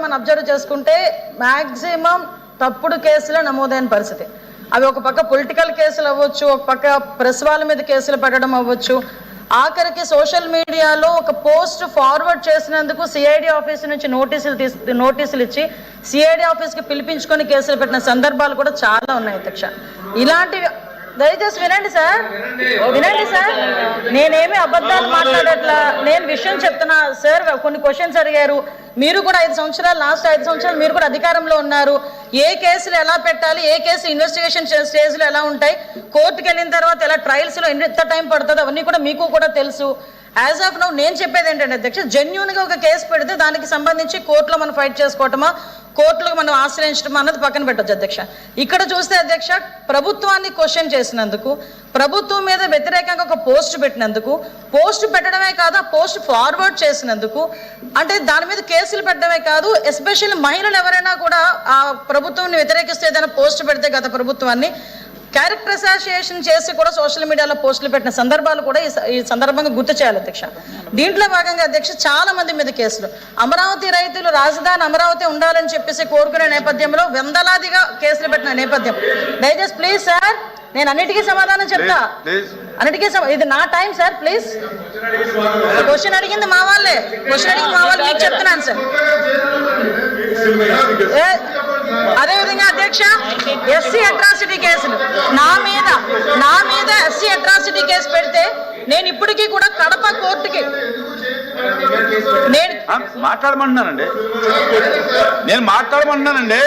మనం అబ్జర్వ్ చేసుకుంటే మ్యాక్సిమం తప్పుడు కేసులే నమోదైన పరిస్థితి. అవి ఒక పక్క పొలిటికల్ కేసులు అవ్వచ్చు, ఒక పక్క ప్రెస్ వాళ్ళ మీద కేసులు పెట్టడం అవ్వచ్చు, ఆఖరికి సోషల్ మీడియాలో ఒక పోస్ట్ ఫార్వర్డ్ చేసినందుకు సిఐడి ఆఫీస్ నుంచి నోటీసులు ఇచ్చి సిఐడి ఆఫీస్కి పిలిపించుకొని కేసులు పెట్టిన సందర్భాలు కూడా చాలా ఉన్నాయి అధ్యక్ష. ఇలాంటివి దయచేసి వినండి సార్, నేనేమి అబద్ధాలు మాట్లాడట్లా, నేను విషయం చెప్తున్నా సార్. కొన్ని క్వశ్చన్స్ అడిగారు, మీరు కూడా 5 సంవత్సరాలు, లాస్ట్ 5 సంవత్సరాలు మీరు కూడా అధికారంలో ఉన్నారు. ఏ కేసులు ఎలా పెట్టాలి, ఏ కేసు ఇన్వెస్టిగేషన్ స్టేజ్లో ఎలా ఉంటాయి, కోర్టుకు వెళ్ళిన తర్వాత ఎలా ట్రయల్స్లో ఎంత టైం పడుతుందో అవన్నీ కూడా మీకు కూడా తెలుసు. యాజ్ ఆఫ్ నౌ నేను చెప్పేది ఏంటంటే అధ్యక్ష, జెన్యూన్గా ఒక కేసు పెడితే దానికి సంబంధించి కోర్టులో మనం ఫైట్ చేసుకోవటమా, కోర్టులకు మనం ఆశ్రయించడం అన్నది పక్కన పెట్టచ్చు అధ్యక్ష. ఇక్కడ చూస్తే అధ్యక్ష, ప్రభుత్వాన్ని క్వశ్చన్ చేసినందుకు, ప్రభుత్వం మీద వ్యతిరేకంగా ఒక పోస్ట్ పెట్టినందుకు, పోస్ట్ పెట్టడమే కాదు ఆ పోస్ట్ ఫార్వర్డ్ చేసినందుకు, అంటే దాని మీద కేసులు పెట్టడమే కాదు, ఎస్పెషల్లీ మహిళలు ఎవరైనా కూడా ఆ ప్రభుత్వాన్ని వ్యతిరేకిస్తే ఏదైనా పోస్ట్ పెడితే గత ప్రభుత్వాన్ని క్యారెక్టర్ అసోసియేషన్ చేసి కూడా సోషల్ మీడియాలో పోస్టులు పెట్టిన సందర్భాలు కూడా ఈ సందర్భంగా గుర్తు చేయాలి అధ్యక్ష. దీంట్లో భాగంగా అధ్యక్ష చాలా మంది మీద కేసులు, అమరావతి రైతులు రాజధాని అమరావతి ఉండాలని చెప్పేసి కోరుకునే నేపథ్యంలో వందలాదిగా కేసులు పెట్టిన నేపథ్యం. దయచేసి ప్లీజ్ సార్, నేను అన్నిటికీ సమాధానం చెప్తా, అన్నిటికీ ఇది నా టైం సార్. ప్లీజ్, క్వశ్చన్ అడిగింది మా వాళ్ళే, మీకు చెప్తున్నాను సార్. అదేవిధంగా అధ్యక్ష, ఎస్సీ అట్రాసిటీ కేసులు నా మీద ఎస్సీ అట్రాసిటీ కేసు పెడితే నేను ఇప్పటికీ కూడా కడప కోర్టుకి మాట్లాడమంటున్నానండి.